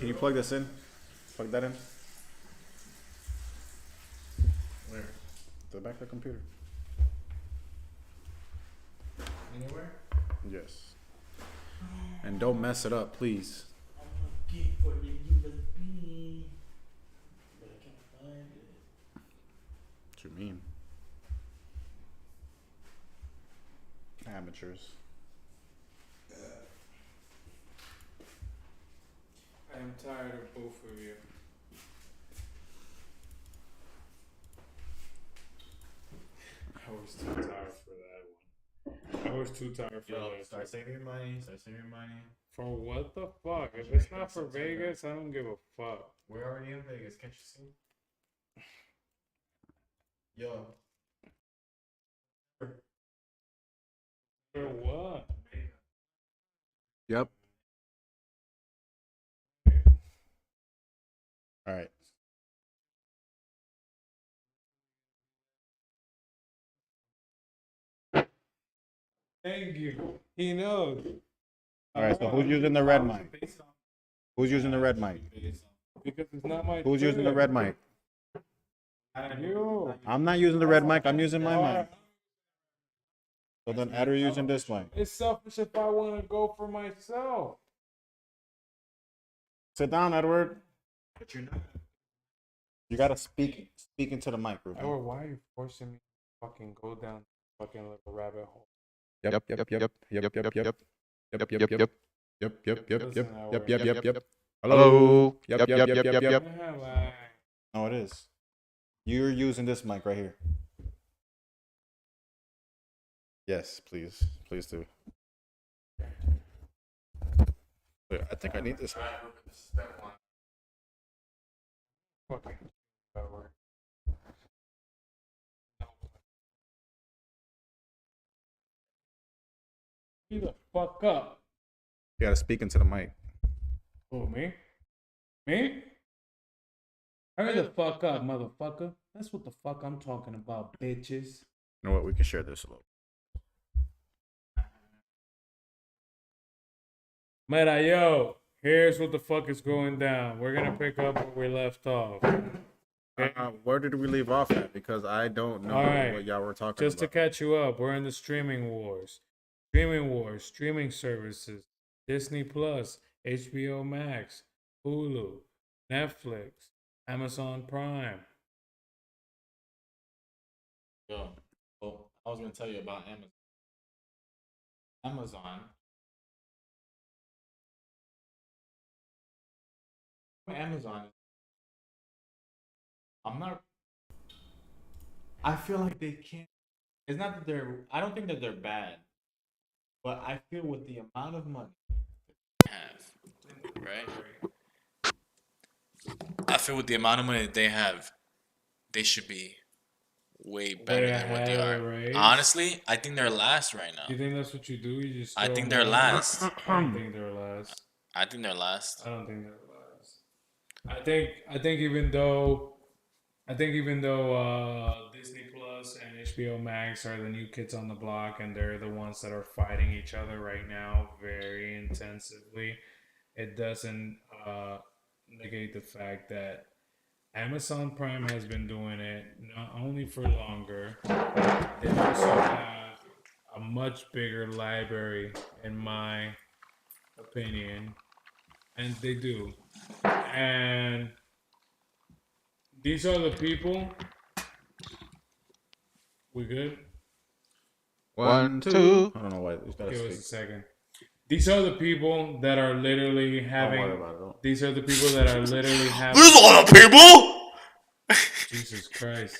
Can you plug this in? Plug that in. Where? The back of the computer. Anywhere? Yes. And don't mess it up, please. I'm looking for the USB, but I can't find it. What you mean? Amateurs. I am tired of both of you. I was too tired for that one. I was too tired for that. Start saving your money. Start saving your money. For what the fuck? If it's not for Vegas, I don't give a fuck. We're already in Vegas. Can't you see? Yo. For what? Yep. All right. Thank you. He knows. All right. So who's using the red mic? Who's using the red mic? Because it's not my. Who's using the red mic? You. I'm not using the red mic. I'm using my mic. So then, Adder using this mic. It's selfish if I want to go for myself. Sit down, Edward. But you're not. You gotta speak into the mic, Ruben. Edward, why are you forcing me to fucking go down fucking little rabbit hole? Yep. Hello. Yep. No, it is. You're using this mic right here. Yes, please. Please do. Wait, I think I need this. Fucking Edward. Get the fuck up. You gotta speak into the mic. Who, me? Me? Hurry the fuck up, motherfucker. That's what the fuck I'm talking about, bitches. You know what? We can share this a little. Meta, yo, here's what the fuck is going down. We're gonna pick up where we left off. Where did we leave off at? Because I don't know All right. what y'all were talking Just to about. catch you up, we're in the streaming wars. Streaming services, Disney Plus, HBO Max, Hulu, Netflix, Amazon Prime. Yo. Well, I was gonna tell you about Amazon. Amazon. I'm not. I feel like they can't. It's not that they're. I don't think that they're bad, but I feel with the amount of money they have, right? I feel with the amount of money that they have, they should be way better than what they ahead, are. right? Honestly, I think they're last right now. You think that's what you do? You just. I throw think them they're out? last. I don't think they're last. I think they're last. I don't think they're last. I think even though Disney Plus and HBO Max are the new kids on the block and they're the ones that are fighting each other right now very intensively, it doesn't negate the fact that Amazon Prime has been doing it not only for longer, they also have a much bigger library, in my opinion, and they do. And these are the people. We good? 1, 2. I don't know why. You gotta Give us speak. a second. These are the people that are literally Don't having. worry about it. Don't. These are the people that are literally having. There's a lot of people. Jesus Christ.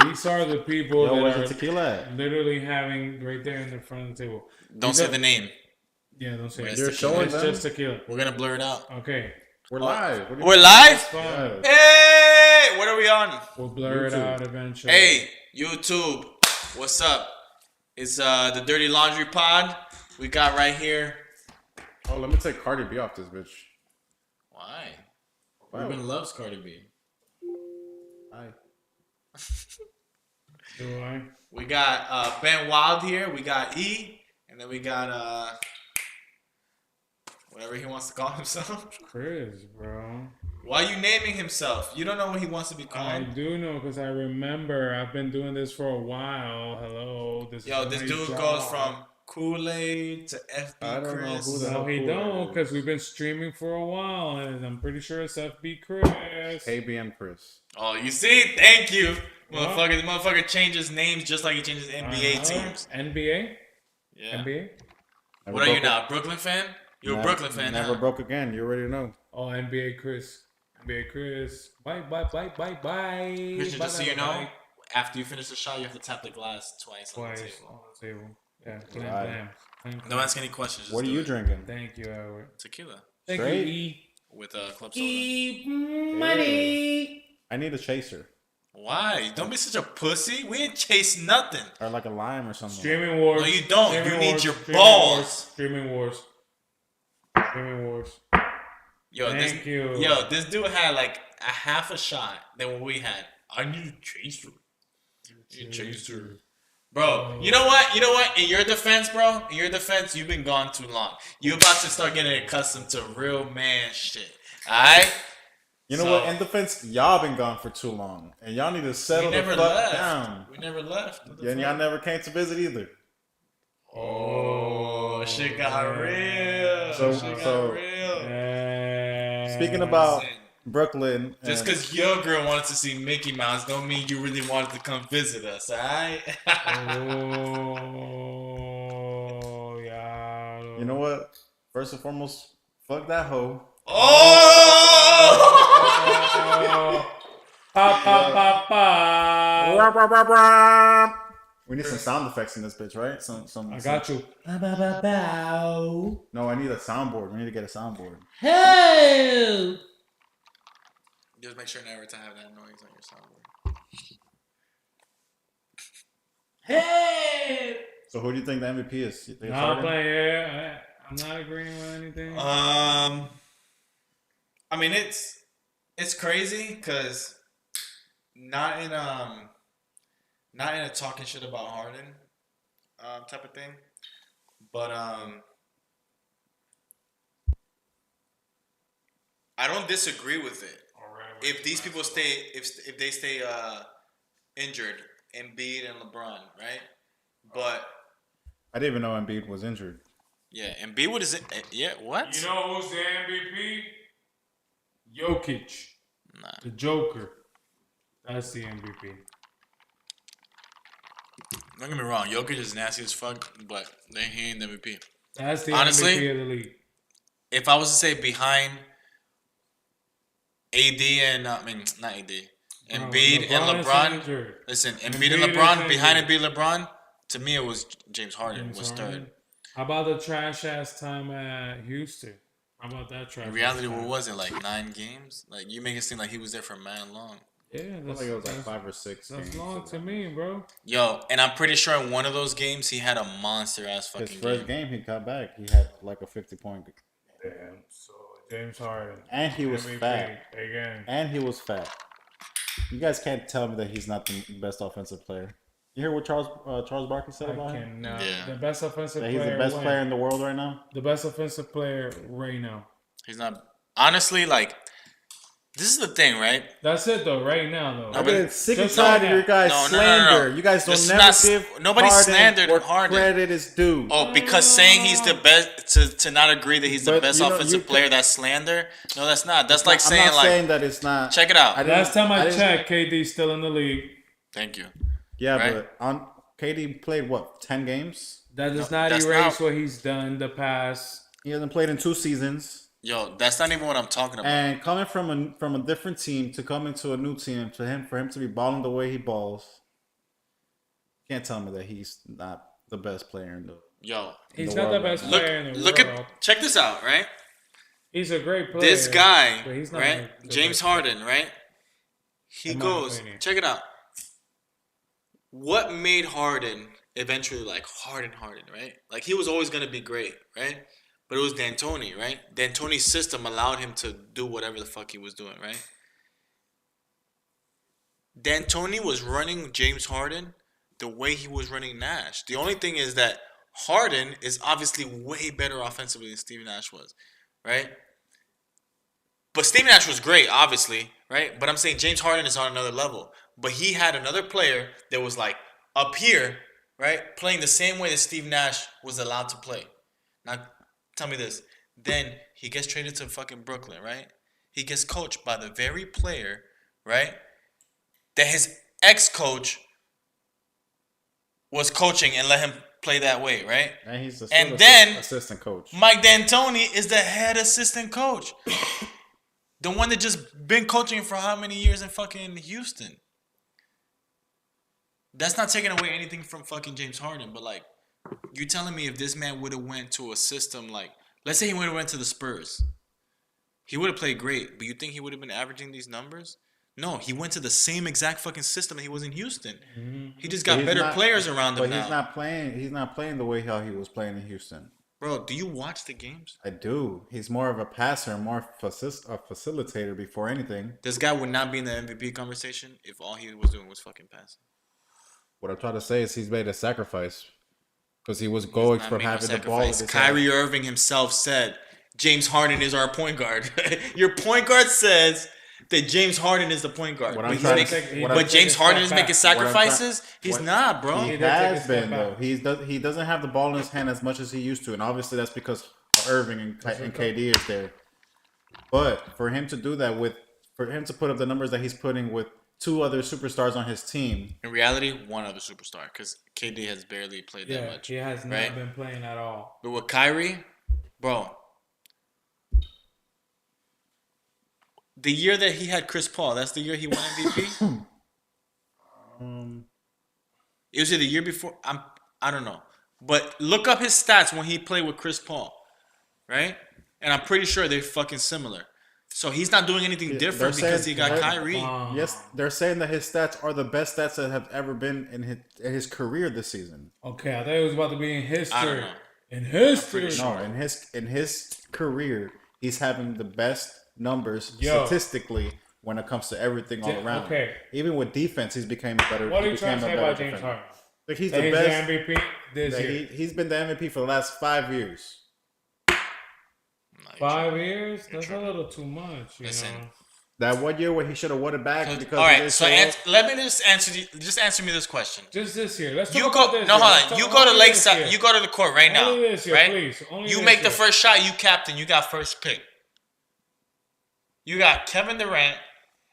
These are the people Yo, where's that the are tequila at? literally having right there in the front of the table. Don't These say are- the name. Yeah, don't say Where's it. You're tequila? showing It's them. just tequila. We're gonna blur it out. Okay. We're live. What do you- We're live. Yeah. Hey, what are we on? We'll blur it YouTube. out eventually. Hey, YouTube, what's up? It's the Dirty Laundry Pod. We got right here. Oh, let me take Cardi B off this bitch. Why? Wow. Ruben loves Cardi B. Hi. Do I? We got Ben Wild here. We got E, and then we got Whatever he wants to call himself. Chris, bro. Why are you naming himself? You don't know what he wants to be I called. do know because I remember I've been doing this for a while. Hello, this Yo, is this my dude job. goes from Kool-Aid to FB I don't know Chris. who the- No, he Kool-Aid don't, is. because we've been streaming for a while, and I'm pretty sure it's FB Chris. KBM Chris. Oh, you see? Thank you. What? Motherfucker, the motherfucker changes names just like he changes NBA teams. NBA? Yeah. NBA? Never What are you broke now? Brooklyn fan? You're a Brooklyn fan Never now. broke again. You already know. Oh, NBA Chris. NBA Chris. Bye, bye, bye, bye, bye. Christian, Bye, just so bye, you know, bye. after you finish the shot, you have to tap the glass twice on the Twice table. on the table. Yeah, blam, Right. blam. Blam, Don't blam. ask any questions. Just What are do you it. drinking? Thank you, Howard. Tequila Thank Straight? you, E. with club soda. E money. I need a chaser Why? Don't be such a pussy. We ain't chase nothing. or like a lime or something. Streaming Wars. No, you don't. Streaming You need Wars. your Streaming balls. Wars. Streaming Wars. Streaming Wars. Yo, Thank you. Yo, this dude had like a half a shot than what we had. I need a chaser. Need a chaser. Bro, you know what? You know what? In your defense, bro, in your defense, you've been gone too long. You're about to start getting accustomed to real man shit. Alright? You know So- what? In defense, y'all been gone for too long, and y'all need to We settle the never fuck left. down. We never left. What the Yeah, and fuck? y'all never came to visit either. Oh, shit got real. So- Shit got so- Yeah. Speaking about Listen, Brooklyn, just and- because your girl wanted to see Mickey Mouse don't mean you really wanted to come visit us, alright? Oh, yeah. you know what? First and foremost, fuck that hoe. Oh! Pa, pa, pa, pa. Rah, rah, rah, rah. We need some sound effects in this bitch, right? Some. I got you. No, I need a soundboard. We need to get a soundboard. Just make sure never to have that noise on your soundboard. So who do you think the MVP is? You think it's No, I'm Harden? playing. Yeah, I'm not agreeing with anything. I mean it's crazy because not in a talking shit about Harden type of thing, but I don't disagree with it. If these people stay, if they stay injured, Embiid and LeBron, right? But I didn't even know Embiid was injured. yeah, Embiid what is it? Yeah, what? You know who's the MVP? Jokic, Nah. the Joker. That's the MVP. Don't get me wrong, Jokic is nasty as fuck, but he ain't the MVP. That's the Honestly, MVP of the league. If I was to say behind AD and I mean not AD, Embiid and is LeBron. injured. Listen, Embiid Embiid and is LeBron. Behind injured. Embiid, LeBron. To me, it was James Harden James was Harden. third. How about the trash ass time at Houston? How about that trash? In reality, what was it, like 9 games? Like you make it seem like he was there for man long. Yeah, I feel that's, like it was like that's, 5 or 6. that's games long of to that. me, bro. Yo, and I'm pretty sure in one of those games he had a monster ass His fucking first game. game, he got back. He had like a 50-point. Damn. So James Harden. And he was MVP fat. again. And he was fat. You guys can't tell me that he's not the best offensive player. You hear what Charles Barkley said I about him? cannot. Yeah. The best offensive That player. he's the best when? player in the world right now? The best offensive player right now. He's not. Honestly, like this is the thing, right? That's it though. Right now though. No, I've but- been sick and just tired like of your that. guys' No, no, no, slander. no. You guys don't This is never not- give nobody Harden slandered what Harden. credit is due. Oh, because saying he's the best to not agree that he's the But, best you know, offensive you player, that's slander. No, that's not. That's like I'm saying not like saying that it's not. check it out. I didn't- Last time I didn't- checked, KD's still in the league. Thank you. Yeah, right? but on KD played what, 10 games? That does No, not that's erase not- what he's done the past. He hasn't played in 2 seasons. Yo, that's not even what I'm talking about. And coming from a different team to come into a new team, for him to be balling the way he balls, can't tell me that he's not the best player in the. Yo, He's the not the world best right look, player in the look world. at check this out, right? He's a great player. This guy, but he's not right? the James best Harden, right? He In my goes, opinion. check it out. What made Harden eventually like Harden, right? Like he was always gonna be great, right? But it was D'Antoni, right? D'Antoni's system allowed him to do whatever the fuck he was doing, right? D'Antoni was running James Harden the way he was running Nash. The only thing is that Harden is obviously way better offensively than Steve Nash was. right? But Steve Nash was great, obviously, right? But I'm saying James Harden is on another level. But he had another player that was like up here, right? Playing the same way that Steve Nash was allowed to play. Now, tell me this. Then he gets traded to fucking Brooklyn, right? He gets coached by the very player, right? That his ex-coach was coaching and let him play that way, right? And he's the And then assistant coach. Mike D'Antoni is the head assistant coach. The one that just been coaching for how many years in fucking Houston? That's not taking away anything from fucking James Harden, but like, you telling me if this man would have went to a system like, let's say he would have went to the Spurs, he would have played great, but you think he would have been averaging these numbers? No, he went to the same exact fucking system that he was in Houston. He just got He's better not- players around him But now. he's not playing the way how he was playing in Houston. Bro, do you watch the games? I do. He's more of a passer, more a facilitator before anything. This guy would not be in the MVP conversation if all he was doing was fucking passing. What I'm trying to say is he's made a sacrifice because he was going Not from making a having the ball. with sacrifice. his hand. Kyrie Irving himself said, James Harden is our point guard. Your point guard says that James Harden is the point guard. What But, I'm he's trying to making- say- what but I'm- James Harden is What I'm making trying- sacrifices? He's what- not, bro. He He did take a has step been back. though. He doesn't have the ball in his hand as much as he used to, and obviously that's because Irving and KD is there. But for him to do that for him to put up the numbers that he's putting with two other superstars on his team, In reality, one other superstar because KD has barely played that Yeah, much. he has right? not been playing at all. But with Kyrie, bro, the year that he had Chris Paul, that's the year he won MVP. It was the year before. I don't know, but look up his stats when he played with Chris Paul, right? And I'm pretty sure they're fucking similar. So he's not doing anything different they're because saying- he got they're- Kyrie. yes, they're saying that his stats are the best stats that have ever been in his career this season. Okay, I thought it was about to be in I don't history. know. In history. pretty sure. No, in his career, he's having the best numbers Yo. statistically when it comes to everything all Yeah, around. okay. Even with defense, he's became better. What are he you trying to became say a about better James defender. Harden? Like he's That the he's best. the MVP this that year. he's been the MVP for the last 5 years. Nah, you're 5 tripping. years? That's a little too much, you Listen. know. That 1 year where he should have won it back because All he right, did so well. let me just answer me this question. Just this year. Let's talk You about go this no, year. hold Let's on. talk You about go to only this Lakeside. year. You go to the court right now, Only this year, right? please. Only You this make the year. first shot. You captain. You got first pick. You got Kevin Durant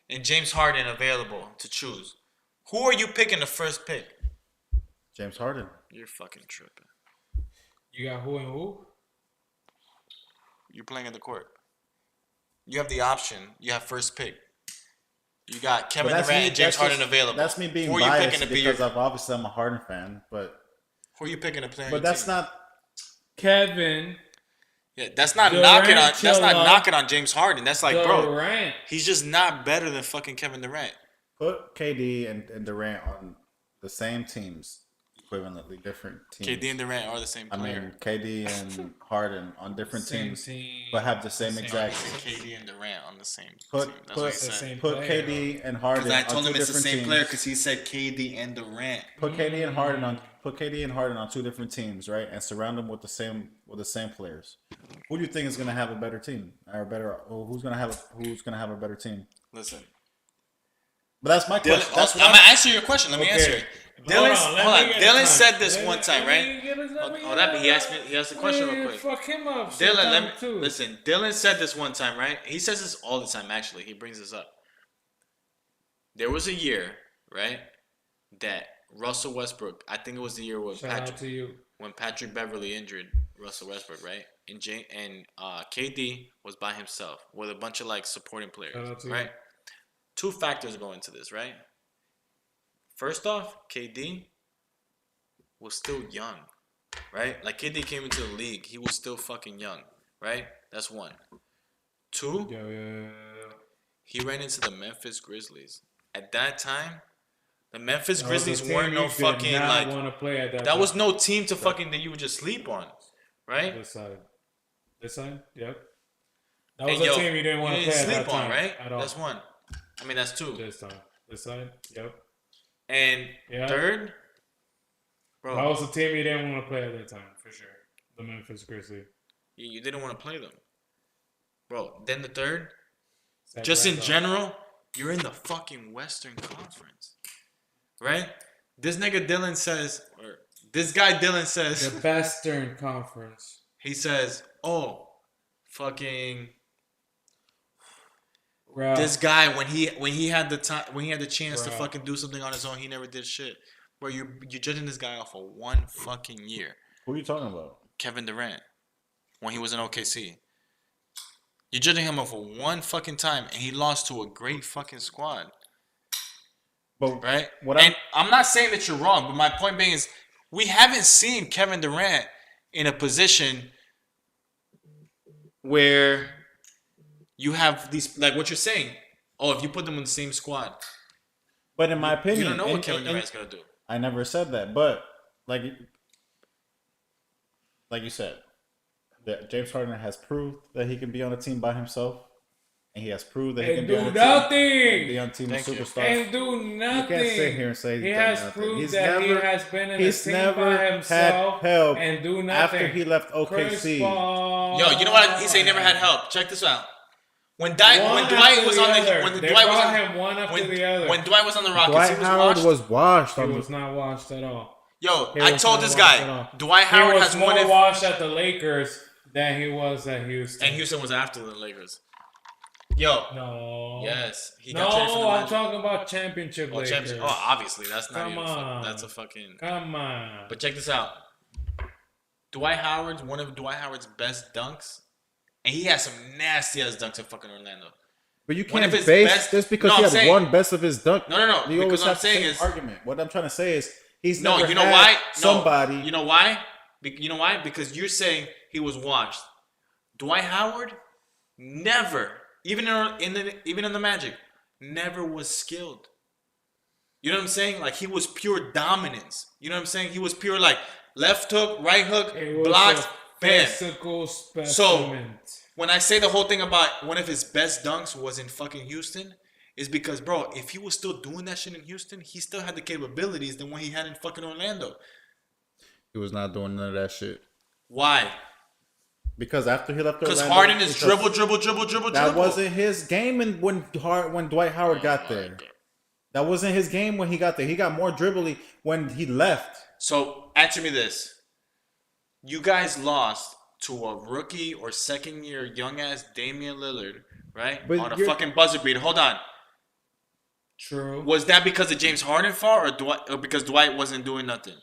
and James Harden available to choose. Who are you picking the first pick? James Harden. You're fucking tripping. You got who and who? You're playing in the court. You have the option. You have first pick. You got Kevin But Durant and James that's Harden just- available. That's me being Who are you biased picking to be your? because obviously I'm a Harden fan, but Who are you picking to play? on but your that's team? not. Kevin Yeah, that's not Durant, knocking on. That's not Chilla, knocking on James Harden. That's like, bro, Durant. he's just not better than fucking Kevin Durant. Put KD and Durant on the same teams, equivalently different teams. KD and Durant are the same I player. mean, KD and Harden on different Same teams, team. but have the same Same exact. KD and Durant on the same Put team. That's put what he the said. same put player. KD and Harden. Because I on told two him it's the different same teams. player because he said KD and Durant. Put KD and Harden on two different teams, right? And surround them with the same players. Who do you think is going to have a better team, or who's going to have a better team? Listen, But that's my Dylan, question. That's I'm what gonna answer your question. Let me Okay. answer it. Hold Dylan, on, let hold me on. get a Dylan time. said this Let one me- time, let right? me get his- let me Oh, get that his- he asked me. He asked the question real quick. Fuck him up. Dylan, sometime let me too. listen. Dylan said this one time, right? He says this all the time. Actually, he brings this up. There was a year, right, that Russell Westbrook. I think it was the year when Shout out to you. Patrick Beverly injured Russell Westbrook, right? And KD was by himself with a bunch of like supporting players, Shout out to you. right? Two factors go into this, right? First off, KD was still young, right? Like KD came into the league, he was still fucking young, right? That's one. Two, Yo. he ran into the Memphis Grizzlies. At that time, the Memphis That was a Grizzlies team weren't no you did fucking not like want to play at that. that was time. no team to fucking that you would just sleep on, right? This side. This side. Yep. That And was yo, a team you didn't want to play at sleep that time, on, right? At all. That's one. I mean, that's two. This time. This side. Yep. And Yeah. third, bro, That was a team you didn't want to play at that time for sure. The Memphis Grizzlies. you didn't want to play them. bro. Then the third, Zach just in Randolph. general, you're in the fucking Western Conference, right? This nigga Dylan says, or this guy Dylan says, The Western Conference. he says, oh, fucking. Bro. This guy, when he had the time, when he had the chance to Bruh. fucking do something on his own, he never did shit. Bro, you're judging this guy off of one fucking year. Who are you talking about? Kevin Durant, when he was in OKC. You're judging him off of one fucking time, and he lost to a great fucking squad, But right? what And I'm not saying that you're wrong, but my point being is, we haven't seen Kevin Durant in a position where you have these, like what you're saying. Oh, if you put them in the same squad, But in my opinion, you don't know what and- Kevin and- Durant's gonna do. I never said that, but like you said, that James Harden has proved that he can be on a team by himself, and he has proved that he can And be on do a team, nothing. be on a team of Thank you. superstars. And do You nothing. can't sit here and say he he's done has nothing. proved He's that he never- has been in a he's team never by had himself help and do nothing. after he left Chris OKC. Paul. Yo, you know what? He said he never had help. Check this out. When Dwight after was the on the other. when They Dwight was brought on him one after the other. when Dwight was on the Rockets, Dwight he was Howard washed. was washed He on was the. not washed at all. Yo, He I was told not this washed at guy, all. Dwight Howard he was has more one of, washed at the Lakers than he was at Houston. and Houston was after the Lakers. Yo, No. yes, he No, got traded from the I'm Magic. talking about championship Oh, Lakers. championship. Oh, obviously, that's not Come even. on. That's a fucking. Come on. But check this out. Dwight Howard's one of Dwight Howard's best dunks, and he has some nasty ass dunks in fucking Orlando. But you one of can't his base best- just because No, he I'm had saying- one best of his dunk. No, You because always what I'm have the saying same is, argument. What I'm trying to say is he's no, never you know had why? somebody. No, you know why? You know why? Because you're saying he was washed. Dwight Howard never, even in the Magic, never was skilled. You know what I'm saying? Like he was pure dominance. You know what I'm saying? He was pure like left hook, right hook, It was blocks, a bam. physical specimen. When I say the whole thing about one of his best dunks was in fucking Houston, is because, bro, if he was still doing that shit in Houston, he still had the capabilities than what he had in fucking Orlando. He was not doing none of that shit Why? because after he left Because Orlando, Harden is because dribble. That wasn't his game, and when Dwight Howard got there, that wasn't his game when he got there. He got more dribbly when he left. So answer me this: you guys lost to a rookie or second year young ass Damian Lillard, right? But On a you're- fucking buzzer beater. Hold on. True. Was that because of James Harden fault or because Dwight wasn't doing nothing?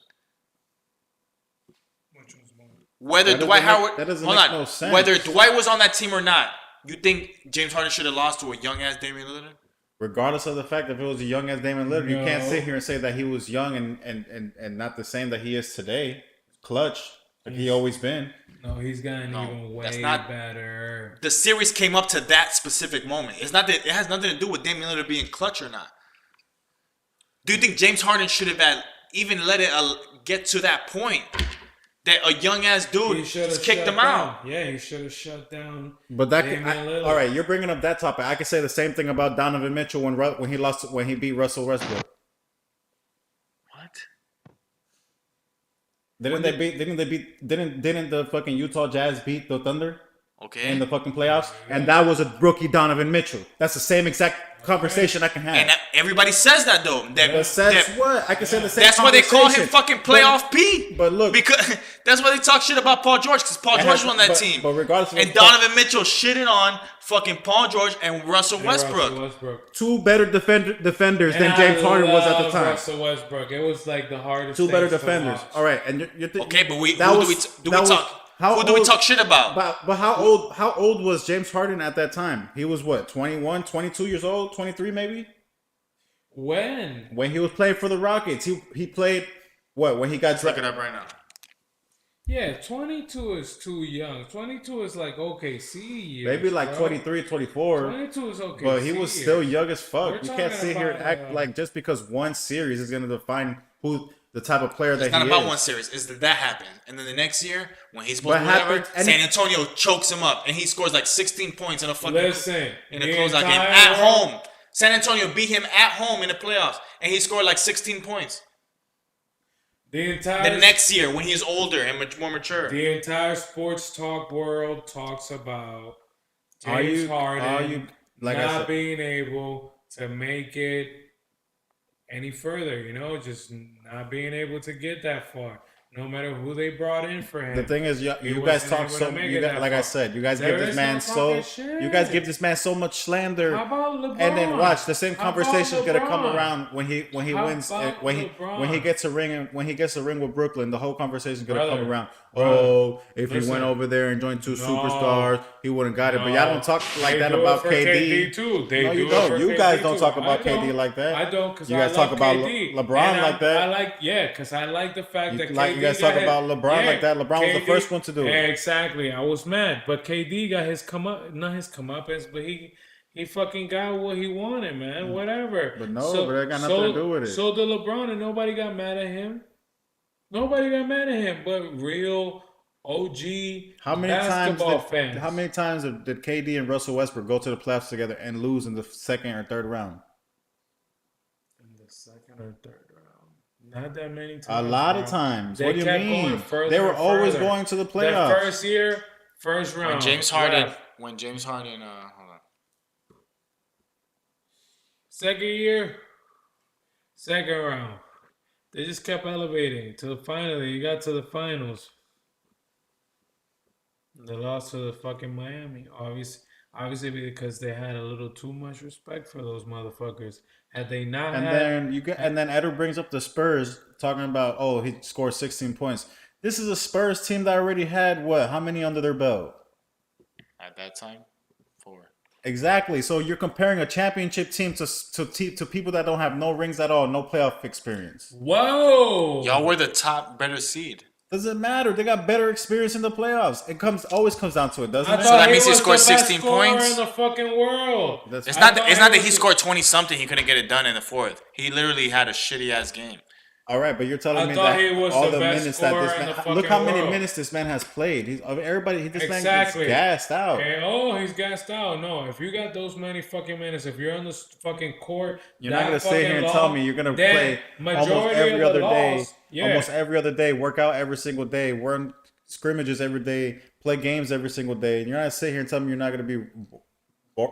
Whether That doesn't Dwight make- Howard, that doesn't hold make on, no sense. whether Dwight was on that team or not, you think James Harden should have lost to a young ass Damian Lillard? Regardless of the fact if it was a young as Damon Lillard, you can't No. sit here and say that he was young and not the same that he is today. Clutch, like he always been. No, he's gotten No, even that's way not- better. The series came up to that specific moment. It's not that it has nothing to do with Damian Lillard being clutch or not. Do you think James Harden should have even let it get to that point that a young ass dude He should have just kicked shut him out? down. Yeah, he should have shut down. But that Damian can, Lillard. all right, you're bringing up that topic. I could say the same thing about Donovan Mitchell when he beat Russell Westbrook. What? Didn't the fucking Utah Jazz beat the Thunder Okay. in the fucking playoffs? And that was a rookie Donovan Mitchell. That's the same exact conversation I can have. And everybody says that though. But says what? I can say the same. That's why they call him conversation. fucking playoff P. But look, Because that's why they talk shit about Paul George, because Paul It George has- was on that but- team. but regardless of and the- Donovan Mitchell shitted on fucking Paul George and Russell Westbrook. Russell Westbrook. two better defenders than And James I Harden was at the love time. Russell Westbrook. It was like the hardest. Two better things to defenders. watch. All right, and you're Okay, but we that who was- do we that was- talk? how Who do we old- talk shit about? But how old was James Harden at that time? He was what, 21, 22 years old, 23 maybe? When he was playing for the Rockets, he played what, when he got Look it drafted? up right now. Yeah, 22 is too young. 22 is like OKC years. Maybe like bro. 23, 24. 22 is OKC. But he was still years. young as fuck. We're You can't talking sit here and about, act like just because one series is going to define who the type of player It's that not he about is. one series. It's that happened, and then the next year when he's supposed What to do whatever, happened- and San he- Antonio chokes him up, and he scores like 16 points in a fucking Listen, in a the closeout game entire at world- home. San Antonio beat him at home in the playoffs, and he scored like 16 points. The entire The next year when he's older and more mature. The entire sports talk world talks about James Harden like I not said, being able to make it any further, just not being able to get that far, no matter who they brought in for him. the thing is, you He guys wasn't talk able so. to make You it guys, that like I far. said, you guys There give this is man no so. talking shit. You guys give this man so much slander. How about LeBron? And then watch the same How about conversation is gonna come LeBron? around when he How wins about when he LeBron? gets a ring and when he gets a ring with Brooklyn. The whole conversation is gonna Brother, come around. brother, Oh, if listen. he went over there and joined two No. superstars, he wouldn't got it. But No. y'all don't talk like They that do it about for KD. too. They No, do you it don't. for You KD guys don't too. talk about I KD don't. like that. I don't because You I guys talk love about KD. LeBron And like that. because I like the fact that Like KD you guys got talk his- about LeBron like that. LeBron was the KD first one to do it. Exactly. I was mad, but KD got his not his comeuppance, but he fucking got what he wanted, man. Whatever. But no, but that got nothing to do with it. So did LeBron, and nobody got mad at him. Nobody got mad at him, but real OG How many basketball fans. times did KD and Russell Westbrook go to the playoffs together and lose in the second or third round? In the second or third round. Not that many times. A lot of bro. times. They What do you kept mean? going further They were and always further. going to the That playoffs. first year, first round. When James Harden, left. hold on. Second year, second round. They just kept elevating to the final. You got to the finals. They lost to the fucking Miami. Obviously because they had a little too much respect for those motherfuckers. Had they not And had, then Edward brings up the Spurs talking about, oh, he scored 16 points. This is a Spurs team that already had what? How many under their belt? At that time, 4. Exactly. So you're comparing a championship team to people that don't have no rings at all, no playoff experience. whoa, Y'all were the top, better seed. Doesn't matter. They got better experience in the playoffs. It always comes down to it, doesn't I it? thought that means he was scored the best 16 scorer points? in the fucking world. That's It's I not. thought It's he not that was he the- scored 20 something. He couldn't get it done in the fourth. He literally had a shitty ass game. all right, but you're telling I me thought that he was all the the best minutes that scorer this in man the look how fucking many world. minutes this man has played. This man Exactly. is gassed out. He's gassed out. No, if you got those many fucking minutes, if you're on the fucking court, You're not that gonna sit fucking here and long, tell me you're gonna then play almost majority every of the other day, laws- Yeah. almost every other day, work out every single day, run scrimmages every day, play games every single day. And you're not gonna sit here and tell me you're not gonna be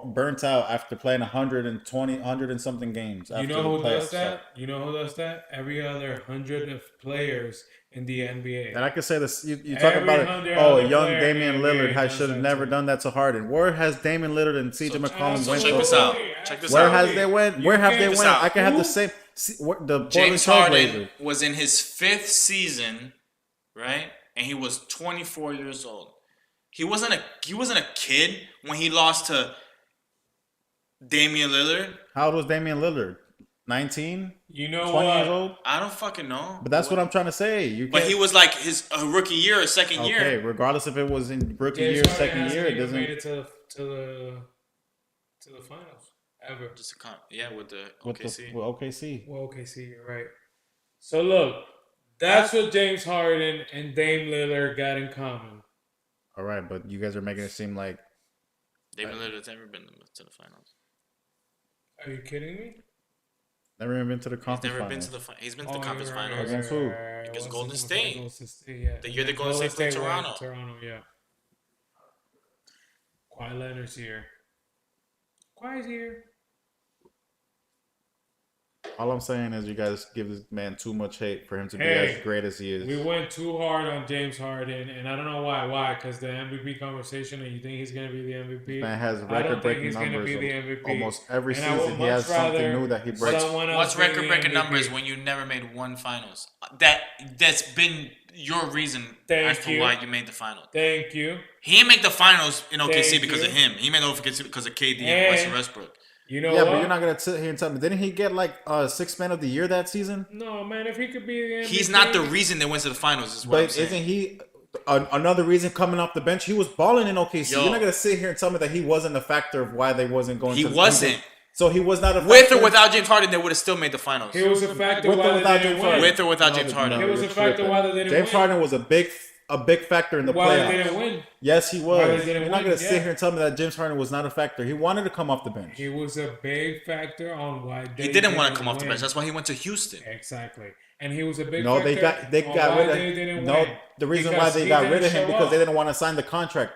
burnt out after playing 100 and something games. You after know the who does playoffs that? You know who does that? Every other 100 of players in the NBA. And I can say this: you talk Every about it. 100 Oh, other young player Damian in the Lillard NBA should have does never that done that to Harden. Where has Damian Lillard and CJ McCollum so went? check to? this out. Check this Where out. has they went? Where have they can't- went? this out. I can have the Who? same. The Portland James Trailblazers. Harden was in his 5th season, right? And he was 24 years old. He wasn't a kid when he lost to Damian Lillard. How old was Damian Lillard? 19? You know 20 years what? old? I don't fucking know. But that's what I'm trying to say. You But can't- he was like his rookie year or second okay, year. regardless if it was in rookie James year, Harden second hasn't year, it even doesn't. made it to the finals ever. Just a with the With OKC. with OKC. Well, OKC, you're right. So look, that's what James Harden and Dame Lillard got in common. All right, but you guys are making it seem like Damian Lillard's never been to the finals. Are you kidding me? never even been to the He's conference never been finals. to the He's been to the conference you're right, finals. Against who? Against What's Golden the- State. Golden State, yeah. The year that Golden State played won Toronto. Toronto, yeah. Kawhi Leonard's here. Kawhi's here. All I'm saying is you guys give this man too much hate for him to be Hey, as great as he is. We went too hard on James Harden, and I don't know why. Why? Because the MVP conversation, and you think he's going to be the MVP? Man has I don't think record-breaking he's gonna numbers be the MVP. almost every And I would season. He much has something rather new that he breaks. someone else What's be the record-breaking MVP. numbers when you never made one finals? That's been your reason as Thank to you. why you made the finals. Thank you. He didn't make the finals in OKC Thank because you. of him. He made the OKC because of KD and And- Russell Westbrook. You know Yeah, what? but you're not gonna sit here and tell me. Didn't he get like Sixth Man of the Year that season? No, man. If he could be the MVP, He's not the reason they went to the finals. Is what I'm But saying. isn't he another reason coming off the bench? He was balling in OKC. Yo. You're not gonna sit here and tell me that he wasn't a factor of why they wasn't going. He to wasn't. So he was not a With factor? or without James Harden, they would have still made the finals. He was a factor With or why they without didn't James win. Harden? With or without James Harden. It was you're a factor tripping. why they didn't James win. Harden was a big factor in the Why they playoffs. didn't win? Yes, he was. Why they You're didn't not win, gonna sit yeah. here and tell me that James Harden was not a factor. He wanted to come off the bench. He was a big factor on why they He didn't want to come off the win. bench. That's why he went to Houston. Exactly. And he was a big No, factor they on got why rid of they didn't no. win. The reason why Because they he got didn't rid of him show because up. they didn't want to sign the contract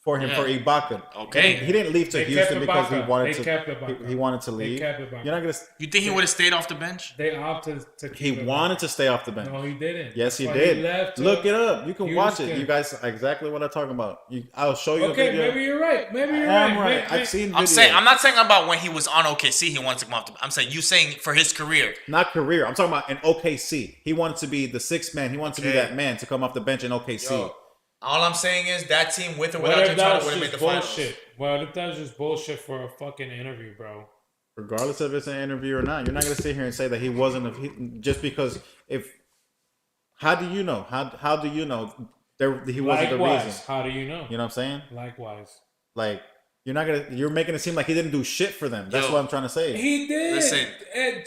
for him Yeah. for Ibaka. Okay. He didn't leave to They kept Houston because he Ibaka. wanted They to. kept Ibaka. He wanted to They leave. kept Ibaka. You're not gonna. You think he would have stayed off the bench? They opted to keep He him. wanted to stay off the bench. No, he didn't. Yes, he That's why did. left to Look it up. You can watch it. Houston. You guys, exactly what I'm talking about. I'll show you. Okay, a video. maybe you're right. Maybe you're I'm right. right. I've seen. I'm videos. saying I'm not saying about when he was on OKC. He wanted to come off the. I'm saying you saying for his career. Not career. I'm talking about in OKC. He wanted to be the sixth man. He wanted to be Okay. that man to come off the bench in OKC. Yo, all I'm saying is that team with or What without if James that Harden was would have just made the finals. bullshit? What if that was just bullshit for a fucking interview, bro? Regardless of it's an interview or not, you're not gonna sit here and say that he wasn't just because if. How do you know? How do you know he wasn't the Likewise, reason? how do you know? You know what I'm saying? Likewise. Like you're making it seem like he didn't do shit for them. That's Yo. what I'm trying to say. He did. Listen,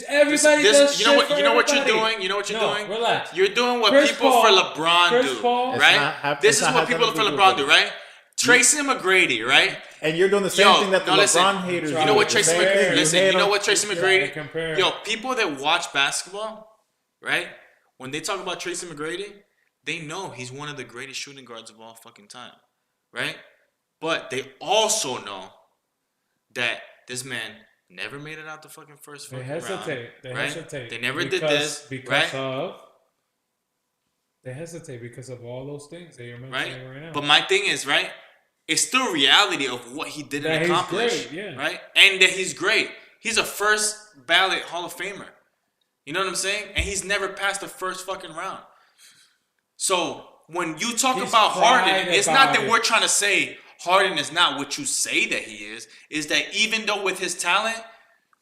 Everybody does you know shit what for you know what you're everybody. doing. You know what you're No, doing. relax. You're doing what Chris people Paul- for LeBron Chris do, Paul- It's right? not- This it's is not what have people nothing for to do LeBron with do, it. right? Tracy McGrady, right? And you're doing the same Yo, thing that the no, LeBron listen. haters You do. know what The Tracy same McGrady? thing. Listen, hate you know him. what Tracy Try to McGrady? compare. Yo, people that watch basketball, right? When they talk about Tracy McGrady, they know he's one of the greatest shooting guards of all fucking time, right? But they also know that this man never made it out the fucking first They fucking hesitate. round. They right? hesitate. They never did this, because right? of. They hesitate because of all those things that you're mentioning right now. But my thing is, right? It's still reality of what he did That and he's accomplish, great, yeah. right? And that he's great. He's a first ballot Hall of Famer. You know what I'm saying? And he's never passed the first fucking round. So when you talk He's about Harden, cried it's about not that it. we're trying to say Harden is not what you say that he is. Is that even though with his talent,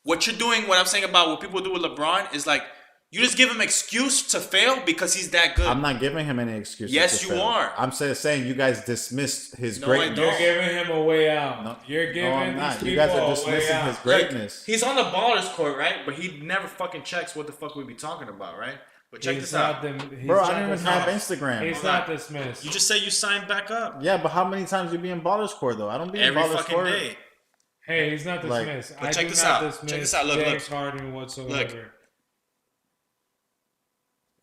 what you're doing, what I'm saying about what people do with LeBron is like you just give him excuse to fail because he's that good. I'm not giving him any excuses. Yes, to you fail. are. I'm saying you guys dismissed his No, I greatness. don't. You're giving him a way out. No, You're giving no, I'm these not. people You guys are a way dismissing out. his greatness. He's on the baller's court, right? But he never fucking checks what the fuck we be talking about, right? But check He's this out. Bro, I don't even have Instagram. He's not dismissed. You just say you signed back up Yeah, but how many times you be in Baller's Court though? I don't be in every Baller's fucking Court. day. Hey, he's not Like- dismissed. But I check do this not out. dismiss Check this out. Look, James look. Harden whatsoever.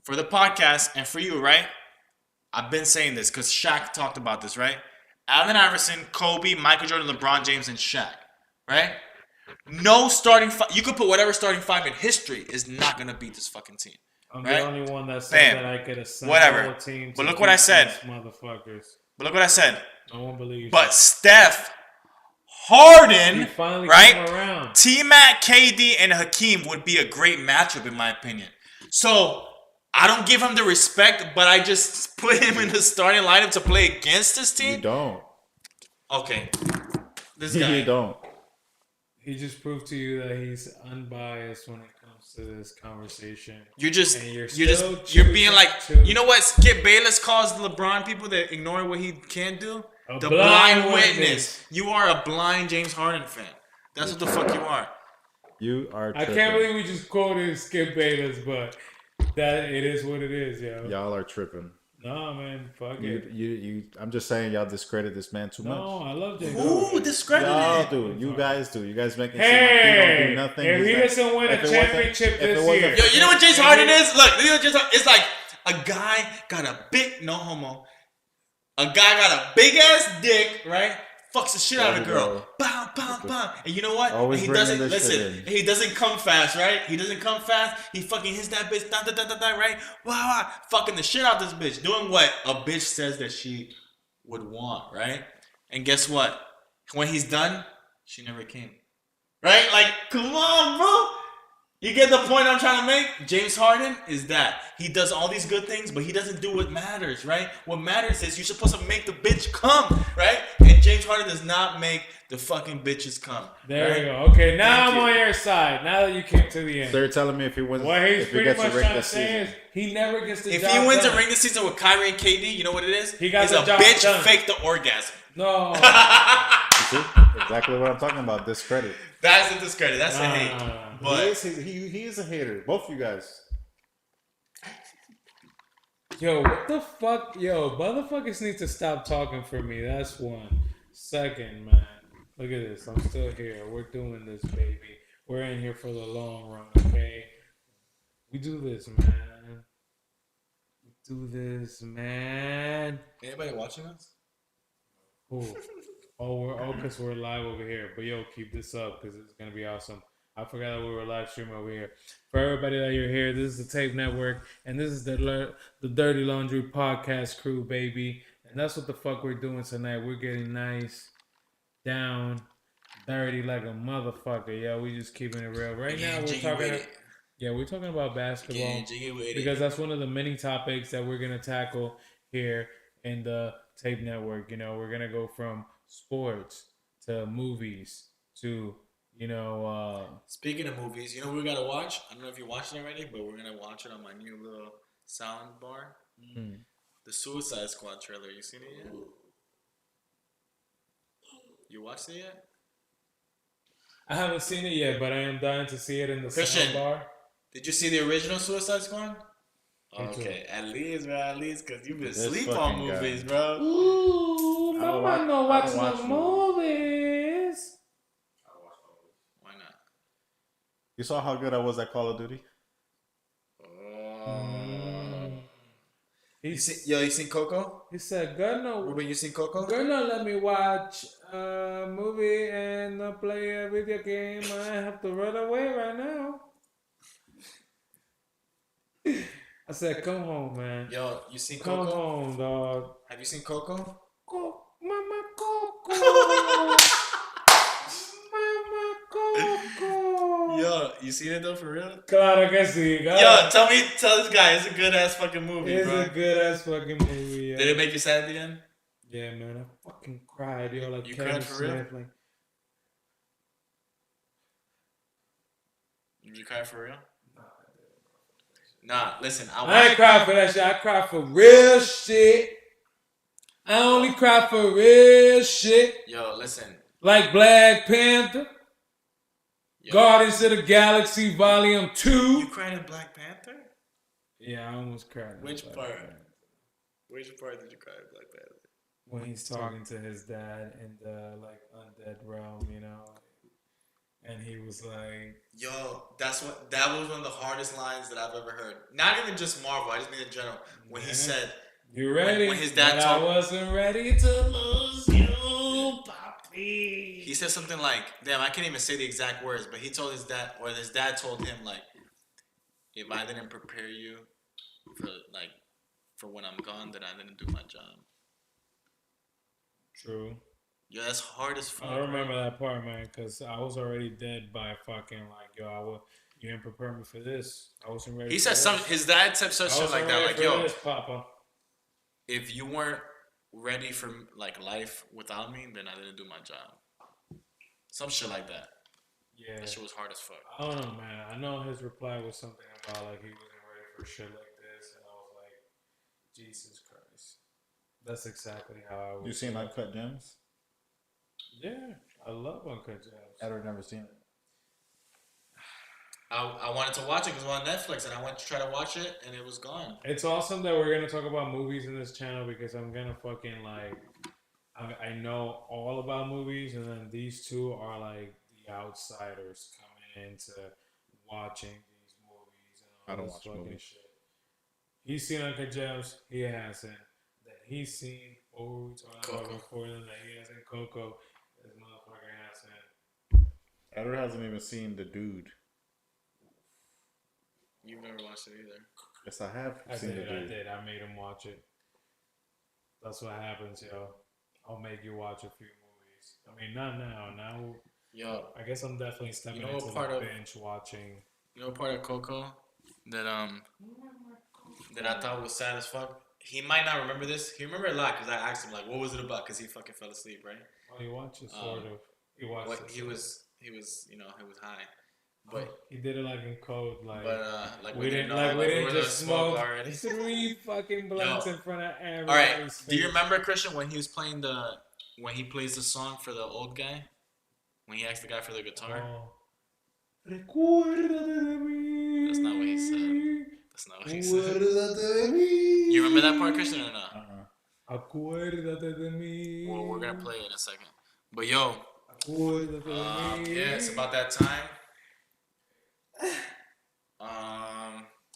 For the podcast and for you, right? I've been saying this because Shaq talked about this, right? Allen Iverson, Kobe, Michael Jordan, LeBron James, and Shaq, right? No starting five. You could put whatever starting five in history is not gonna beat this fucking team. I'm Right? the only one that said Bam. that I could assemble Whatever. a team. But to look what I beat said. these motherfuckers. But look what I said. No one believes. But you. Steph, He Harden, finally right? came around. T-Mac, KD, and Hakeem would be a great matchup in my opinion. So I don't give him the respect, but I just put him in the starting lineup to play against this You team. don't. Okay, this guy. You don't. He just proved to you that he's unbiased when it comes to this conversation. You're just And you're you're still just you're being choosing like to- you know what Skip Bayless calls LeBron people that ignore what he can do? A The blind blind witness. witness. You are a blind James Harden fan. That's what the fuck you are. You are. I Tripping. can't believe we just quoted Skip Bayless, but that it is what it is, yo. Y'all are tripping. No, man, fuck You, it. you. I'm just saying y'all discredit this man too No, much. I love James. Who Harden. discredited Y'all it? do. You guys do. You guys making it seem like he don't Hey, do nothing. if He's he not- doesn't win a if it wasn't- championship if it this wasn't- year, Yo, you know what James Harden is? Look, you know what James Harden, it's like a guy got a big no homo. A guy got a big ass dick, right? Fucks the shit out of a There you girl. go. Bam, bam, bam. And you know what? Always And he bringing doesn't this shit listen. in. He doesn't come fast, right? He doesn't come fast. He fucking hits that bitch, da da da da da, right? Wow, wow, fucking the shit out this bitch, doing what a bitch says that she would want, right? And guess what? When he's done, she never came, right? Like, come on, bro. You get the point I'm trying to make? James Harden is that. He does all these good things, but he doesn't do what matters, right? What matters is you're supposed to make the bitch come, right? And James Harden does not make the fucking bitches come. there right? you go. Okay, now Thank I'm you. on your side. Now that you came to the end. So you're telling me if he wins, What he's if he pretty gets much a ring trying to this say season, is he never gets the If job he wins done. a ring this season with Kyrie and KD, you know what it is? He got He's the a job bitch done. fake the orgasm. No. you see? Exactly what I'm talking about. Discredit. That's a discredit. That's a Nah. hate. He But is, he is a hater. Both of you guys. Yo, what the fuck? Yo, motherfuckers need to stop talking for me. That's one. Second, man. Look at this. I'm still here. We're doing this, baby. We're in here for the long run, okay? We do this, man. We do this, man. anybody watching us? Cool. Because we're live over here. But yo, keep this up because it's gonna be awesome. I forgot that we were live streaming over here. For everybody that you're here, this is the Tape Network, and this is the Dirty Laundry Podcast crew, baby. And that's what the fuck we're doing tonight. We're getting nice, down, dirty like a motherfucker. Yeah, we just keeping it real. Right now, we're talking about basketball because that's one of the many topics that we're gonna tackle here in the Tape Network. You know, we're gonna go from sports to movies to Speaking of movies, you know what we gotta watch? I don't know if you watched it already, but we're gonna watch it on my new little sound bar. The Suicide Squad trailer. You seen it yet? You watched it yet? I haven't seen it yet, but I am dying to see it in the Christian. sound bar. Did you see the original Suicide Squad? Me too. Okay, at least, because you've been This asleep on fucking movies, guy. bro. Ooh, I don't mama no watch- watch I don't no watch movies. Why not? You saw how good I was at Call of Duty? You seen Coco? He said, "Girl, no, Ruben, you seen Coco? girl, no, let me watch a movie and play a video game. I have to run away right now." I said, "Come home, man. Yo, you seen Come Coco? home, dog." Have you seen Coco? Mama Coco. Mama Coco. Yo, you seen it though for real? Claro que sí, guys. Yo, tell this guy, it's a good ass fucking movie, It's bro. a good ass fucking movie. Yeah. Did it make you sad at the end? Yeah, man, I fucking cried, yo. Like You Kevin cried for real? Smith, like, Did you cry for real? Nah, listen, I ain't cry for that shit. I cry for real shit. I only cry for real shit. Yo, listen. Like Black Panther, Yo, Guardians of the Galaxy Volume 2. you cried in Black Panther? Yeah, I almost cried. Which Black part? Panther. Which part did you cry in Black Panther? When he's talking to his dad in the like undead realm, you know, and he was like, Yo, that was one of the hardest lines that I've ever heard. Not even just Marvel, I just mean in general. When he Yeah. said, "You ready?" when his dad but told- I wasn't ready to lose you, Poppy. he said something like, damn, I can't even say the exact words, but he told his dad, or his dad told him, like, if I didn't prepare you for when I'm gone, then I didn't do my job. True. Yo, that's hard as fuck. I remember that part, man, because I was already dead by fucking like, yo, you didn't prepare me for this. I wasn't ready. He for said this. his dad said such I shit wasn't like that, ready like, for yo, this, Papa. if you weren't ready for like life without me, then I didn't do my job. Some shit like that. Yeah. That shit was hard as fuck. I don't know, man. I know his reply was something about like he wasn't ready for shit like this, and I was like, Jesus Christ. That's exactly how I was. You seen Uncut Gems? Yeah, I love Uncut Gems. I've never seen it. I wanted to watch it because it was on Netflix, and I went to try to watch it, and it was gone. It's awesome that we're gonna talk about movies in this channel because I'm gonna fucking like, I know all about movies, and then these two are like the outsiders coming into watching these movies and all I don't this watch fucking movies. shit. He's seen Uncut Gems, he hasn't. Then he's seen what were we talking about Coco. before then that he hasn't. Coco, this motherfucker hasn't. Edward hasn't even seen The Dude. You've never watched it either. Yes, I have I seen did, The I Dude. did. I made him watch it. That's what happens, yo. I'll make you watch a few movies. I mean, not now. Now, Yo, I guess I'm definitely stepping You know what into part the of- binge watching. you know part of Coco that I thought was sad as fuck? He might not remember this. He remembered a lot because I asked him, like, what was it about? Because he fucking fell asleep, right? Well, he watches sort of. He watched What it. he was, you know, he was high. But He did it like in code, like like we didn't, know, like we we didn't were just gonna smoke smoke already. 3 fucking blunts Yo. in front of everybody. All right. Do you remember Christian when he was playing when he plays the song for the old guy? When he asked the guy for the guitar? Oh. Recuérdate de mí. That's not what he said. That's not what he said. You remember that part, Christian, or not? Acuérdate de mí. Well, we're gonna play it in a second. But yo, Acuérdate de mí. yeah, it's about that time.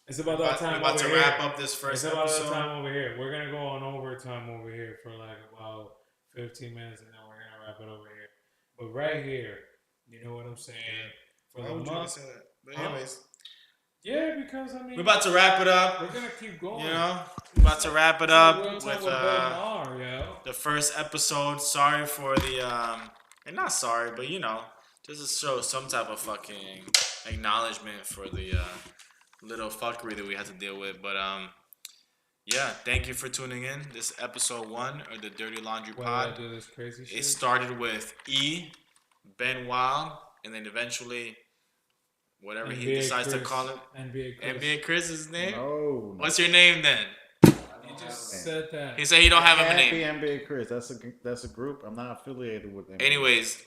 It's about that time We're about over to here. wrap up this first It's about that episode. time over here. We're gonna go on overtime over here for like about 15 minutes, and then we're gonna wrap it over here. But right here, you know what I'm saying? For the month, that? But Huh? anyways, yeah, because I mean, we're about to wrap it up. we're gonna keep going. You know, we're about to wrap it up Real with talk with Bob Maher, yo. the first episode. Sorry for the and not sorry, but you know, just to show some type of fucking acknowledgement for the little fuckery that we had to deal with. But yeah, thank you for tuning in. This is episode 1 of the Dirty Laundry Why Pod. did I do this crazy shit? It started with E, Ben Wild, and then eventually whatever he NBA decides to Chris. call it. NBA Chris. NBA Chris is his name? No. What's your name then? You just said that. He said he don't have a Can't name. be NBA Chris. That's a group. I'm not affiliated with them. Anyways,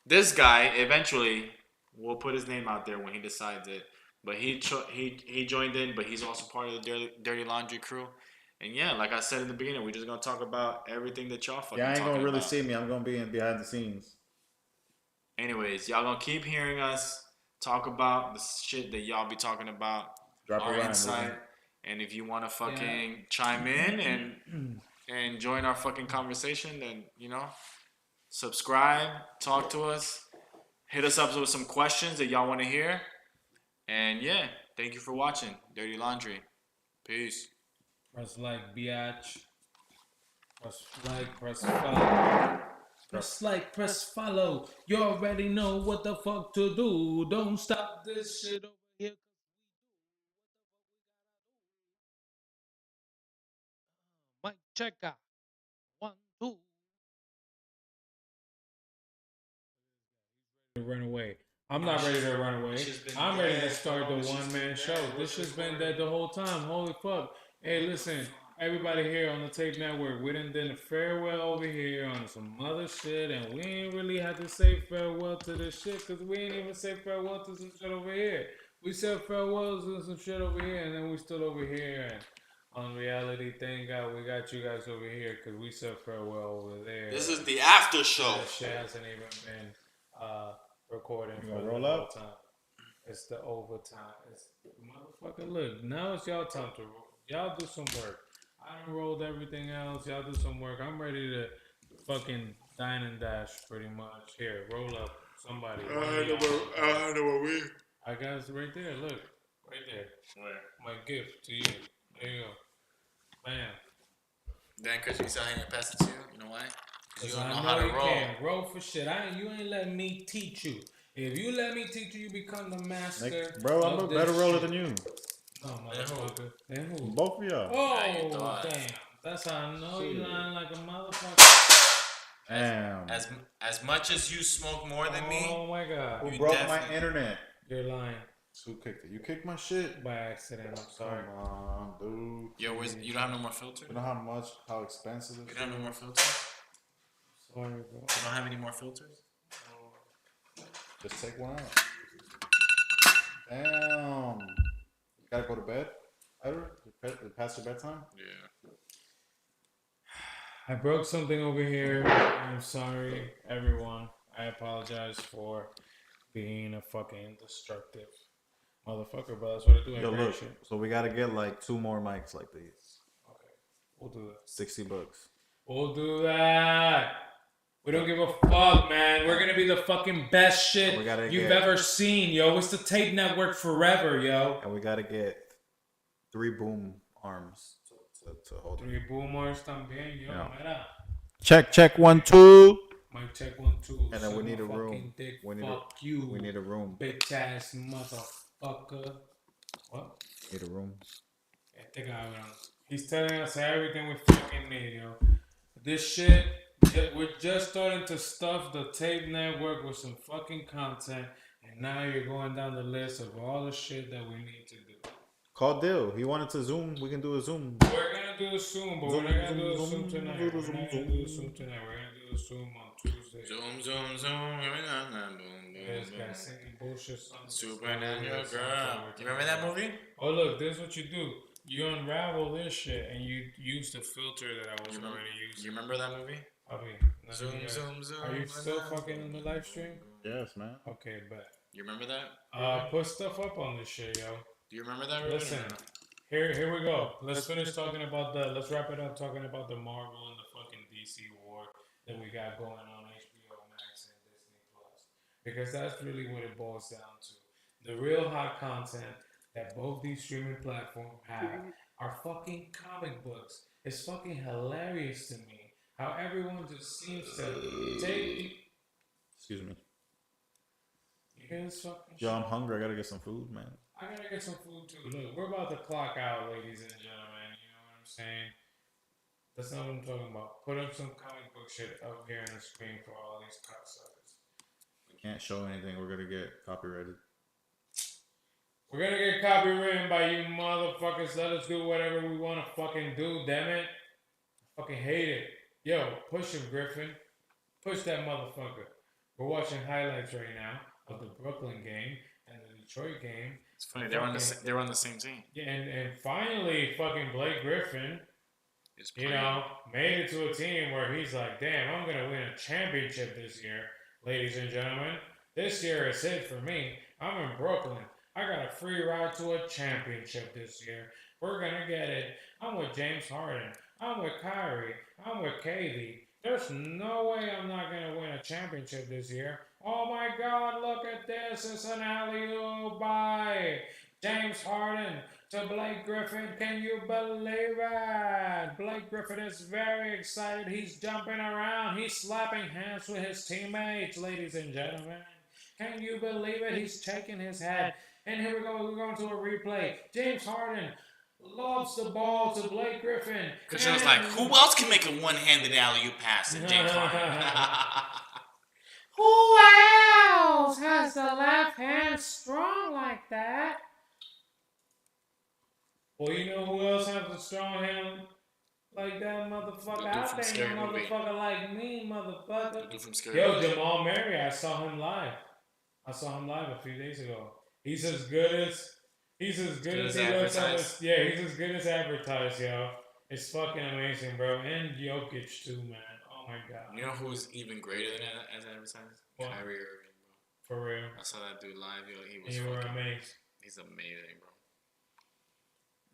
this guy eventually will put his name out there when he decides it. But he joined in, but he's also part of the Dirty Laundry crew. And yeah, like I said in the beginning, we're just gonna talk about everything that y'all fucking Y'all ain't talking gonna really about. see me. I'm gonna be in behind the scenes. Anyways, y'all gonna keep hearing us talk about the shit that y'all be talking about, Drop a our rhyme. insight. Listen. And if you wanna fucking chime in and join our fucking conversation, then you know, subscribe, talk to us, hit us up with some questions that y'all want to hear. And yeah, thank you for watching Dirty Laundry. Peace. Press like, biatch. Press like, press follow. Press like, press follow. You already know what the fuck to do. Don't stop this shit over here. Mic checker. 1, 2. Run away. I'm not ready to run away. I'm ready to start the one-man show. This shit's been dead the whole time. Holy fuck. Hey, listen, everybody here on the Tape Network, we done did a farewell over here on some other shit, and we ain't really had to say farewell to this shit, because we ain't even say farewell to some shit over here. We said farewell to some shit over here, and then we stood over here, and on reality, thank God we got you guys over here, because we said farewell over there. This is the after show. That shit hasn't even been recording You for gonna the roll whole up? time. It's the overtime. It's motherfucker. Look, now it's y'all time to roll. Y'all do some work. I done rolled everything else. Y'all do some work. I'm ready to fucking dine and dash pretty much. Here, roll up. Somebody. I know what we. I got it right there. Look, right there. Where? My gift to you. There you go. Bam. Then, cause you said I ain't pass it to you. You know why? Cause you Cause don't know I how know to you roll. can't roll for shit. You ain't letting me teach you. If you let me teach you, you become the master. Like, bro, I'm of a this better roller shit. than you. No, motherfucker. Then who? Both of y'all. Yeah, you Oh, thought. damn. That's how I know you Shit. lying like a motherfucker. Damn. As much as you smoke more than me, Oh my god. Who you broke my definitely- internet? You're lying Who kicked it? You kicked my shit. by accident. I'm sorry. Come on, dude. yo, you don't have no more filter. You know how expensive You this don't have is? no more filters. Sorry, bro. You don't have any more filters. Just take one out. Damn. You gotta go to bed? Edward? Past your bedtime? Yeah. I broke something over here. I'm sorry, everyone. I apologize for being a fucking destructive motherfucker, but that's what I do. I Yo, break look. shit. So we gotta get like 2 more mics like these. Okay. We'll do that. $60. We'll do that. We don't give a fuck, man. We're gonna be the fucking best shit We gotta you've get- ever seen, yo. It's the Tape Network forever, yo. And we gotta get 3 boom arms to hold it. 3 boomers también, yo. Yeah. Mira. Check 1 2. Mic check 1 2. And then we Suck need a my room. fucking Dick. We need fuck you. We need a room. Bitch ass motherfucker. What? Need a room. Este cabrón. He's telling us everything we fucking need, yo. This shit, we're just starting to stuff the Tape Network with some fucking content, and now you're going down the list of all the shit that we need to do. Call Dill. He wanted to Zoom. We can do a Zoom. We're gonna do a Zoom, but we're not gonna do a Zoom tonight. We're not gonna do a Zoom tonight. We're gonna do a Zoom on Tuesday. Zoom, zoom, zoom. Boom, This boom, guy boom. singing bullshit songs. Supernatural girl. You remember that movie? Oh look, this is what you do. You unravel this shit and you use the filter that I was You remember, already using. you remember that movie? Okay, let Zoom, me guess. zoom, zoom. Are you still fucking in the live stream? Yes, man. Okay, bet. You remember that? Put stuff up on this shit, yo. Do you remember that? Ruben, or Listen, no? here we go. Let's finish talking about let's wrap it up talking about the Marvel and the fucking DC war. that we got going on HBO Max and Disney Plus, because that's really what it boils down to. The real hot content that both these streaming platforms have are fucking comic books. It's fucking hilarious to me how everyone just seems to take. Excuse me. You hear this fucking Yo, shit? I'm hungry. I gotta get some food, man. I gotta get some food too. Look, we're about to clock out, ladies and gentlemen. You know what I'm saying? That's not what I'm talking about. Put up some comic book shit up here on the screen for all these cocksuckers. We can't show anything. We're gonna get copyrighted. We're gonna get copywritten by you motherfuckers. Let us do whatever we wanna fucking do, damn it. I fucking hate it. Yo, push him, Griffin. Push that motherfucker. We're watching highlights right now of the Brooklyn game and the Detroit game. It's funny. They're on the same team. Yeah, and finally, fucking Blake Griffin, It's you know, made it to a team where he's like, damn, I'm gonna win a championship this year, ladies and gentlemen. This year is it for me. I'm in Brooklyn. I got a free ride to a championship this year. We're gonna get it. I'm with James Harden. I'm with Kyrie. I'm with KD. There's no way I'm not gonna win a championship this year. Oh my God, look at this. It's an alley-oop by James Harden to Blake Griffin. Can you believe it? Blake Griffin is very excited. He's jumping around. He's slapping hands with his teammates, ladies and gentlemen. Can you believe it? He's shaking his head. And here we go. We're going to a replay. James Harden lobs the ball to Blake Griffin. Because it was like, who else can make a one-handed alley-oop pass than James Harden? Who else has the left hand strong like that? Well, you know who else has a strong hand like that, motherfucker? The dude I from think Scary a Movie. motherfucker like me, motherfucker. Dude from Scary Yo, Movie. Jamal Murray, I saw him live. A few days ago. He's as good as he looks on advertised. this. Yeah, he's as good as advertised, yo. It's fucking amazing, bro. And Jokic too, man. Oh my God. You know who's even greater than that as advertised? What? Kyrie Irving, bro. For real. I saw that dude live, yo. He was And you were fucking, amazed. he's amazing, bro.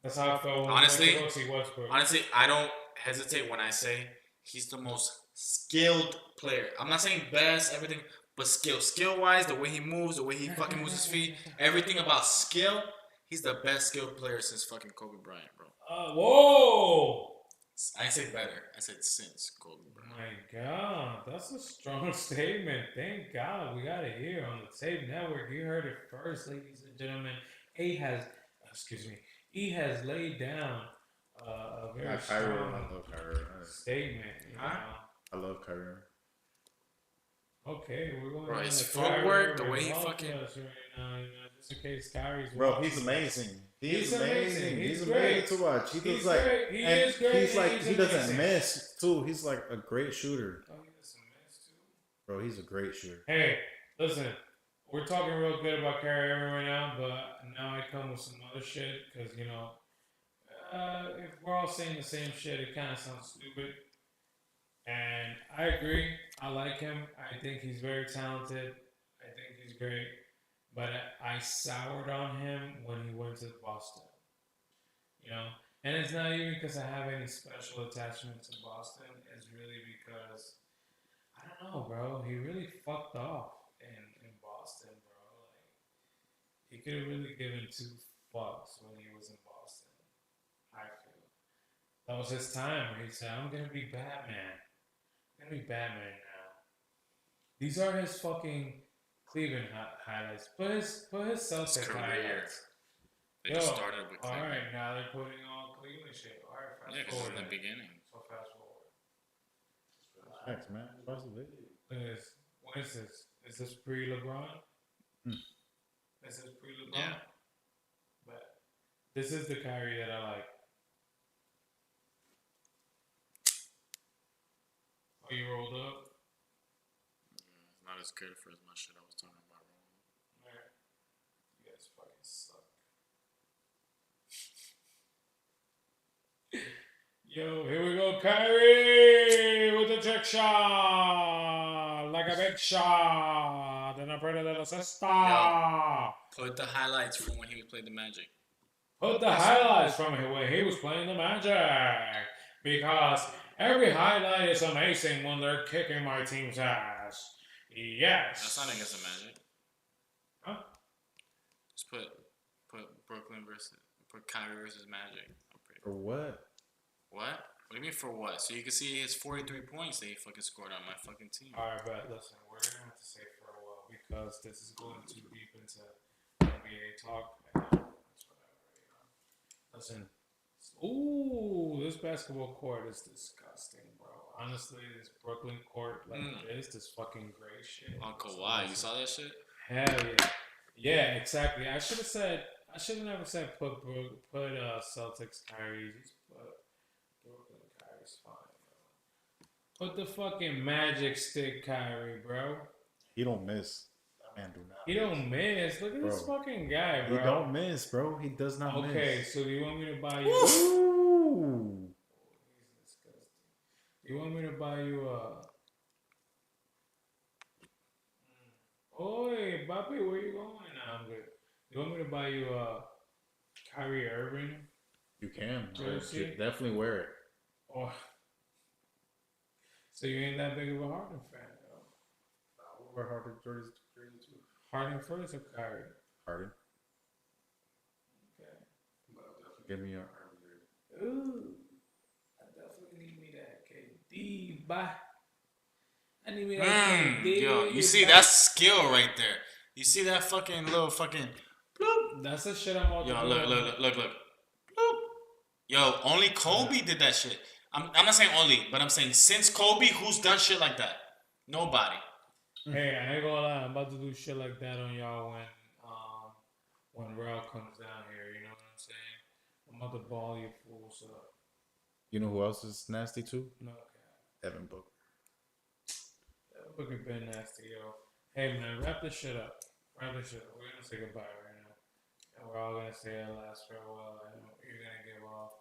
That's how I felt when Honestly- I went to go see Westbrook. Honestly, I don't hesitate when I say he's the most skilled player. I'm not saying best, everything, but skill-wise, the way he moves, the way he fucking moves his feet, everything about skill, he's the best skilled player since fucking Kobe Bryant, bro. Whoa! I didn't say better. I said since Kobe Bryant. My God, that's a strong statement. Thank God we got it here on the Tape Network. You heard it first, ladies and gentlemen. He has laid down a very Kyrie, strong I love Kyrie. statement. You know? Huh? I love Kyrie. Okay, we're going Bro, on his the footwork, Kyrie the way he Irving fucking- podcast right now, you know, just in case Kyrie's Bro, watching. he's amazing. He's He's amazing. amazing. He's He's amazing great. to watch. He He's does like, great. He and is great he's and like, he's he doesn't amazing. miss too. He's like a great shooter, Oh, he does some mess too. bro. He's a great shooter. Hey, listen, we're talking real good about Kyrie Irving right now, but now I come with some other shit because, you know, if we're all saying the same shit, it kind of sounds stupid. And I agree. I like him. I think he's very talented. I think he's great. But I soured on him when he went to Boston. You know? And it's not even because I have any special attachment to Boston. It's really because, I don't know, bro. He really fucked off in Boston, bro. Like, he could have really given two fucks when he was in Boston. I feel. That was his time where he said, I'm going to be Batman. I'm going to be Batman now. These are his fucking Cleveland highlights. Put his Celtics His career. highlights. They just Yo, started with all Cleveland. right, now they're putting on Cleveland shit. All right, fast Yeah, because forward. in the then. beginning. So fast forward. Thanks, man. Watch the video. Look at this. What is this? Is this pre-LeBron? Hmm. This is pre-LeBron. Yeah. But this is the Kyrie that I like. Oh, you rolled up? Not as good for as much shit I was talking about, bro. Alright. You guys fucking suck. Yo, here we go, Kyrie with the trick shot, like a big shot, and a pretty little sister. Put the highlights from when he played the Magic. Put the highlights from when he was playing the Magic, because Every highlight is amazing when they're kicking my team's ass. Yes. That's not against the Magic. Huh? Just put Kyrie versus Magic. For what? What? What do you mean for what? So you can see his 43 points that he fucking scored on my fucking team. Alright, but listen, we're gonna have to say for a while because this is going too deep into NBA talk. And that's whatever, you know. Listen. Ooh, this basketball court is disgusting, bro. Honestly, this Brooklyn court like this fucking gray shit. On Kawhi, you saw that shit? Hell yeah. Yeah, exactly. I should have never said put Celtics Kyrie. Just put Brooklyn Kyrie's fine, bro. Put the fucking Magic stick Kyrie, bro. He don't miss. That man do not. He don't miss. Look at this Bro. fucking guy, bro. He don't miss, bro. He does not miss. Okay, so do you want me to buy you? Ooh. He's disgusting. You want me to buy you a? Oi, Papi, where you going? Nah, I'm good. You want me to buy you a Kyrie Irving? You can. Jersey? You definitely wear it. Or so you ain't that big of a Harden fan, though. Wear Harden jerseys too. Harden first or Kyrie? Harden. Okay. Give me your Harden jersey. Ooh, I definitely need me that KD. Bye. I need me that KD. Yo, you see that's skill right there. You see that fucking little fucking bloop. That's the shit I'm about to Yo, do. look. Bloop. Yo, only Kobe did that shit. I'm not saying only, but I'm saying since Kobe, who's done shit like that? Nobody. Hey, I ain't gonna lie. I'm about to do shit like that on y'all when Ralph comes down here. You know what I'm saying? I'm about to ball you fools up. You know who else is nasty too? No cap. Evan Booker. Booker been nasty, yo. Hey man, wrap this shit up. We're gonna say goodbye right now. And we're all gonna say our last farewell. I know you're gonna give off.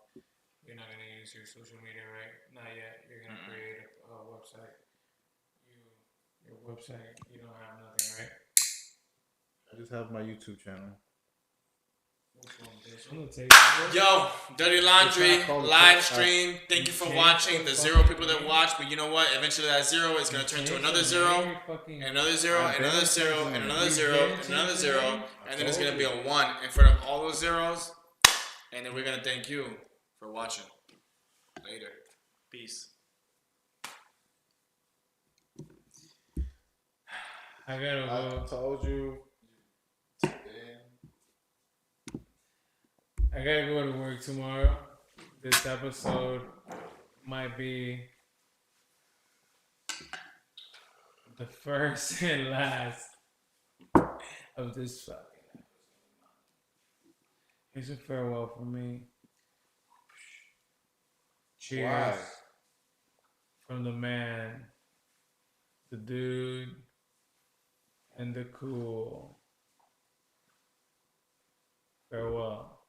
You're not gonna use your social media, right? Not yet. You're gonna create a website. Your website, you don't have nothing, right? I just have my YouTube channel. I'm gonna take it. Yo, Dirty Laundry It's not called live a- stream. Thank you for change watching. the The 0 fucking people that name. watch, but you know what? Eventually that 0 is gonna turn to another 0. Fucking, And another 0, I've and another been 0, changing and it. another You've 0, been and another changing 0, it. and then it's gonna told be you. a 1 in front of all those zeros. And then we're gonna thank you for watching. Later. Peace. I gotta go. told you. I gotta go to work tomorrow. This episode might be the first and last of this fucking episode. Here's a farewell from me. Cheers. Why? From the man, the dude, and the cool. Farewell.